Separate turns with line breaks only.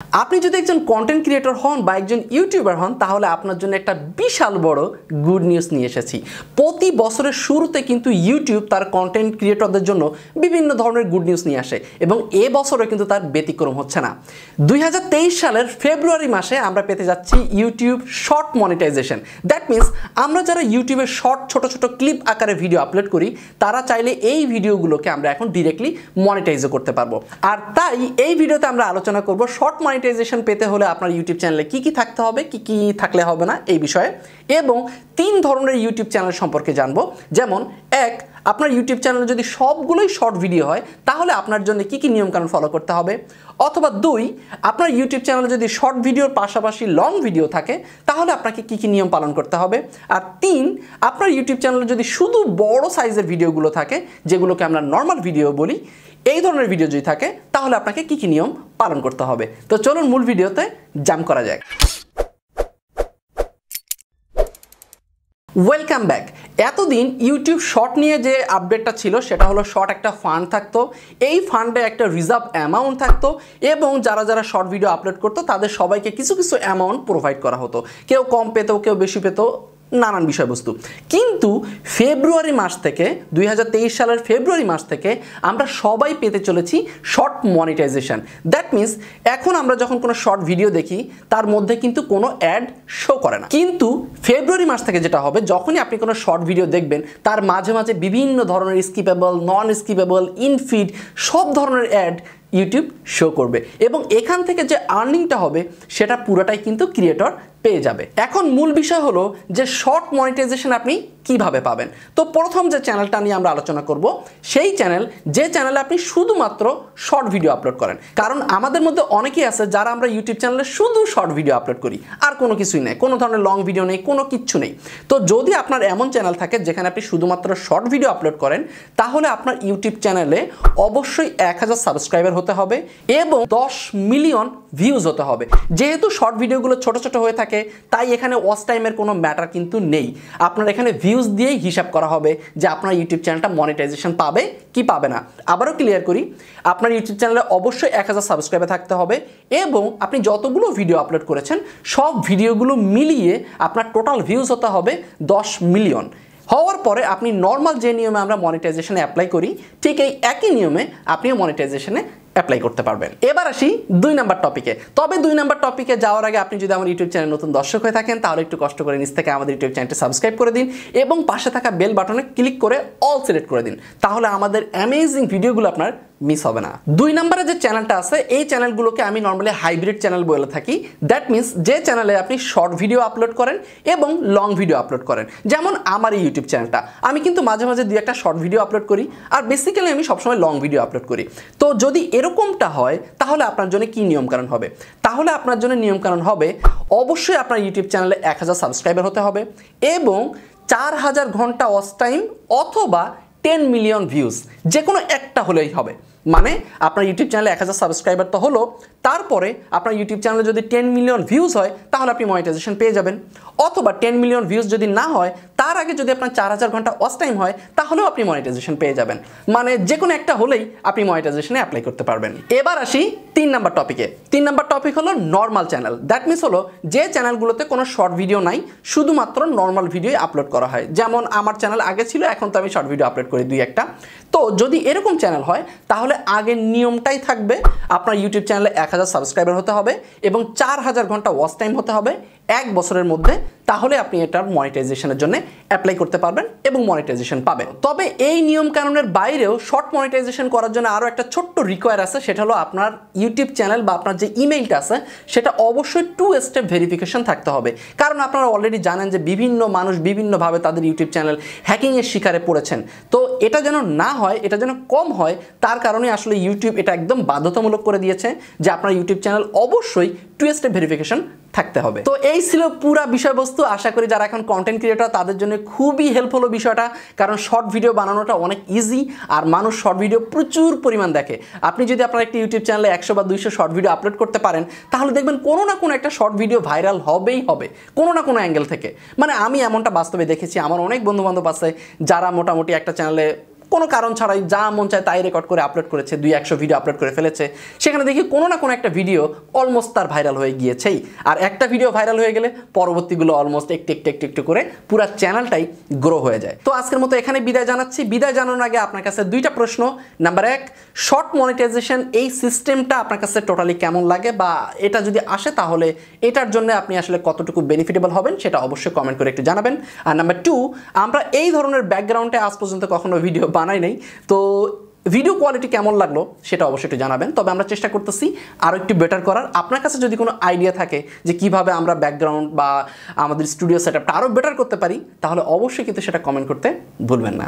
আপনি যদি একজন কন্টেন্ট ক্রিয়েটর হন বা একজন ইউটিউবার হন তাহলে আপনার জন্য একটা বিশাল বড় গুড নিউজ নিয়ে এসেছি। প্রতি বছরের শুরুতে কিন্তু ইউটিউব তার কন্টেন্ট ক্রিয়েটরদের জন্য বিভিন্ন ধরনের গুড নিউজ নিয়ে আসে এবং এবছরও কিন্তু তার ব্যতিক্রম হচ্ছে না। 2023 সালের ফেব্রুয়ারি মাসে আমরা পেতে যাচ্ছি YouTube short monetization. That means আমরা যারা ইউটিউবে শর্ট ছোট ছোট ক্লিপ আকারে ভিডিও আপলোড করি তারা চাইলে এই ভিডিওগুলোকে আমরা এখন ডিরেক্টলি মনিটাইজও করতে পারবো। আর তাই এই ভিডিওতে আমরা আলোচনা করব শর্ট মনিটাইজেশন পেতে হলে আপনার ইউটিউব চ্যানেলে কি কি থাকতে হবে, কি কি থাকলে হবে না এই বিষয়ে, এবং 3 ধরনের ইউটিউব চ্যানেল সম্পর্কে জানবো। যেমন 1, আপনার ইউটিউব চ্যানেলে যদি সবগুলোই শর্ট ভিডিও হয় তাহলে আপনার জন্য কি কি নিয়মকানুন ফলো করতে হবে, অথবা 2, আপনার ইউটিউব চ্যানেলে যদি শর্ট ভিডিওর পাশাপাশি লং ভিডিও থাকে তাহলে আপনাকে কি কি নিয়ম পালন করতে হবে, আর 3, আপনার ইউটিউব চ্যানেলে যদি শুধু বড় সাইজের ভিডিওগুলো থাকে যেগুলোকে আমরা নর্মাল ভিডিও বলি, এই ধরনের ভিডিও যদি থাকে তাহলে আপনাকে কি কি নিয়ম পালন করতে হবে। তো চলুন মূল ভিডিওতে জাম্প করা যাক। Welcome back. এতদিন ইউটিউব শর্ট নিয়ে যে আপডেটটা ছিল সেটা হলো শর্ট একটা ফান্ড থাকতো, এই ফান্ডে একটা রিজার্ভ অ্যামাউন্ট থাকতো এবং যারা যারা শর্ট ভিডিও আপলোড করতো তাদের সবাইকে কিছু কিছু অ্যামাউন্ট প্রোভাইড করা হতো, কেউ কম পেতো কেউ বেশি পেতো, নানান বিষয়বস্তু। কিন্তু ফেব্রুয়ারি মাস থেকে 2023 সালের ফেব্রুয়ারি মাস থেকে আমরা সবাই পেতে চলেছি শর্ট মনিটাইজেশন। দ্যাট মিনস এখন আমরা যখন কোনো শর্ট ভিডিও দেখি তার মধ্যে কিন্তু কোনো অ্যাড শো করে না, কিন্তু ফেব্রুয়ারি মাস থেকে যেটা হবে, যখনই আপনি কোনো শর্ট ভিডিও দেখবেন তার মাঝে মাঝে বিভিন্ন ধরনের স্কিপেবল, নন স্কিপেবল, ইনফিড সব ধরনের অ্যাড ইউটিউব শো করবে এবং এখান থেকে যে আর্নিংটা হবে সেটা পুরোটাই কিন্তু ক্রিয়েটর পেয়ে যাবে। এখন মূল বিষয় হলো যে শর্ট মনিটাইজেশন আপনি কিভাবে পাবেন। তো প্রথম যে চ্যানেলটা নিয়ে আমরা আলোচনা করব সেই চ্যানেল, যে চ্যানেলে আপনি শুধুমাত্র শর্ট ভিডিও আপলোড করেন। কারণ আমাদের মধ্যে অনেকেই আছে যারা আমরা ইউটিউব চ্যানেলে শুধু শর্ট ভিডিও আপলোড করি, আর কোনো কিছুই নেই, কোনো ধরনের লং ভিডিও নেই, কোনো কিচ্ছু নেই। তো যদি আপনার এমন চ্যানেল থাকে যেখানে আপনি শুধুমাত্র শর্ট ভিডিও আপলোড করেন তাহলে আপনার ইউটিউব চ্যানেলে অবশ্যই 1000 সাবস্ক্রাইবার হতে হবে এবং 10 মিলিয়ন ভিউজ হতে হবে। যেহেতু শর্ট ভিডিওগুলো ছোট ছোট হয়ে থাকে তাই এখানে ওয়াচ টাইমের কোনো ম্যাটার কিন্তু নেই, আপনার এখানে ভিউজ দিয়েই হিসাব করা হবে যে আপনার ইউটিউব চ্যানেলটা মনিটাইজেশন পাবে কি পাবে না। আবারও ক্লিয়ার করি, আপনার ইউটিউব চ্যানেলে অবশ্যই 1000 সাবস্ক্রাইবার থাকতে হবে এবং আপনি যতগুলো ভিডিও আপলোড করেছেন সব ভিডিওগুলো মিলিয়ে আপনার টোটাল ভিউজ হতে হবে 10 মিলিয়ন। হওয়ার পরে আপনি নর্মাল যে নিয়মে আমরা মনিটাইজেশনে অ্যাপ্লাই করি ঠিক এই একই নিয়মে আপনিও মনিটাইজেশনে অ্যাপ্লাই করতে পারবেন। এবার আসি 2 নাম্বার টপিকে। তবে 2 নাম্বার টপিকে যাওয়ার আগে আপনি যদি আমার ইউটিউব চ্যানেল নতুন দর্শক হয়ে থাকেন তাহলে একটু কষ্ট করে নিচ থেকে আমাদের ইউটিউব চ্যানেলটি সাবস্ক্রাইব করে দিন এবং পাশে থাকা বেল বাটনে ক্লিক করে অল সিলেক্ট করে দিন, তাহলে আমাদের অ্যামেজিং ভিডিওগুলো আপনার মিস হবে না। 2 নম্বরে যে চ্যানেলটা আছে এই চ্যানেলগুলোকে আমি নর্মালি হাইব্রিড চ্যানেল বলে থাকি। দ্যাট মিনস যে চ্যানেলে আপনি শর্ট ভিডিও আপলোড করেন এবং লং ভিডিও আপলোড করেন। যেমন আমার এই ইউটিউব চ্যানেলটা, আমি কিন্তু মাঝে মাঝে 2-1টা শর্ট ভিডিও আপলোড করি আর বেসিক্যালি আমি সবসময় লং ভিডিও আপলোড করি। তো যদি এরকমটা হয় তাহলে আপনার জন্য কি নিয়মকানুন হবে? তাহলে আপনার জন্য নিয়মকানুন হবে অবশ্যই আপনার ইউটিউব চ্যানেলে 1000 সাবস্ক্রাইবার হতে হবে এবং 4000 ঘন্টা ওয়াচ টাইম অথবা 10 মিলিয়ন ভিউজ, যে কোনো একটা হলেই হবে। মানে আপনার ইউটিউব চ্যানেলে 1000 সাবস্ক্রাইবার তো হলো, তারপরে আপনার ইউটিউব চ্যানেলে যদি 10 মিলিয়ন ভিউজ হয় তাহলে আপনি মনিটাইজেশন পেয়ে যাবেন, অথবা 10 মিলিয়ন ভিউজ যদি না হয় তার আগে যদি আপনার 4000 ঘন্টা ওয়াচ টাইম হয় তাহলেও আপনি মনিটাইজেশন পেয়ে যাবেন। মানে যে কোনো একটা হলেই আপনি মনিটাইজেশনে অ্যাপ্লাই করতে পারবেন। এবার আসি 3 নাম্বার টপিকে। 3 নাম্বার টপিক হলো নর্মাল চ্যানেল। দ্যাট মিনস হলো যে চ্যানেলগুলোতে কোনো শর্ট ভিডিও নাই, শুধুমাত্র নর্মাল ভিডিও আপলোড করা হয়। যেমন আমার চ্যানেল আগে ছিল, এখন তো আমি শর্ট ভিডিও আপলোড করি 2-1টা। তো যদি এরকম চ্যানেল হয় তাহলে আগের নিয়মটাই থাকবে, আপনার ইউটিউব চ্যানেলে 1000 সাবস্ক্রাইবার হতে হবে এবং 4000 ঘন্টা ওয়াচ টাইম হতে হবে 1 বছরের মধ্যে, তাহলে আপনি এটার মনিটাইজেশনের জন্য অ্যাপ্লাই করতে পারবেন এবং মনিটাইজেশন পাবেন। তবে এই নিয়ম কানুনের বাইরেও শর্ট মনিটাইজেশন করার জন্য আরও একটা ছোট্ট রিকোয়ার আছে, সেটা হলো আপনার ইউটিউব চ্যানেল বা আপনার যে ইমেইলটা আছে সেটা অবশ্যই 2 স্টেপ ভেরিফিকেশন থাকতে হবে। কারণ আপনারা অলরেডি জানেন যে বিভিন্ন মানুষ বিভিন্নভাবে তাদের ইউটিউব চ্যানেল হ্যাকিংয়ের শিকারে পড়েছেন। তো এটা যেন না হয়, এটা যেন কম হয়, তার কারণে আসলে ইউটিউব এটা একদম বাধ্যতামূলক করে দিয়েছে যে আপনার ইউটিউব চ্যানেল অবশ্যই 2 স্টেপ ভেরিফিকেশন থাকতে হবে। তো এই ছিল পুরো বিষয়বস্তু। আশা করি যারা এখন কন্টেন্ট ক্রিয়েটর তাদের জন্য খুবই হেল্প হলো বিষয়টা, কারণ শর্ট ভিডিও বানানোটা অনেক ইজি আর মানুষ শর্ট ভিডিও প্রচুর পরিমাণ দেখে। আপনি যদি আপনার একটা ইউটিউব চ্যানেলে 100 বা 200 শর্ট ভিডিও আপলোড করতে পারেন তাহলে দেখবেন কোনো না কোনো একটা শর্ট ভিডিও ভাইরাল হবেই হবে, কোনো না কোনো অ্যাঙ্গেল থেকে। মানে আমি এমনটা বাস্তবে দেখেছি, আমার অনেক বন্ধু বান্ধব আছে যারা মোটামুটি একটা চ্যানেলে কোনো কারণ ছাড়াই যা মন চায় তাই রেকর্ড করে আপলোড করেছে, 200 ভিডিও আপলোড করে ফেলেছে, সেখানে দেখি কোনো না কোনো একটা ভিডিও অলমোস্ট তার ভাইরাল হয়ে গিয়েছেই। আর একটা ভিডিও ভাইরাল হয়ে গেলে পরবর্তীগুলো অলমোস্ট একটু করে পুরো চ্যানেলটাই গ্রো হয়ে যায়। তো আজকের মতো এখানে বিদায় জানাচ্ছি। বিদায় জানানোর আগে আপনার কাছে দুইটা প্রশ্ন। নাম্বার 1, শর্ট মনিটাইজেশন এই সিস্টেমটা আপনার কাছে টোটালি কেমন লাগে, বা এটা যদি আসে তাহলে এটার জন্য আপনি আসলে কতটুকু বেনিফিটেবল হবেন সেটা অবশ্যই কমেন্ট করে একটু জানাবেন। আর নাম্বার 2, আমরা এই ধরনের ব্যাকগ্রাউন্ডে আজ পর্যন্ত কখনো ভিডিও বানাই নাই, তো ভিডিও কোয়ালিটি কেমন লাগলো সেটা অবশ্যই একটু জানাবেন। তবে আমরা চেষ্টা করতেছি আরও একটু বেটার করার। আপনার কাছে যদি কোনো আইডিয়া থাকে যে কিভাবে আমরা ব্যাকগ্রাউন্ড বা আমাদের স্টুডিও সেটআপটা আরও বেটার করতে পারি, তাহলে অবশ্যই কিন্তু সেটা কমেন্ট করতে ভুলবেন না।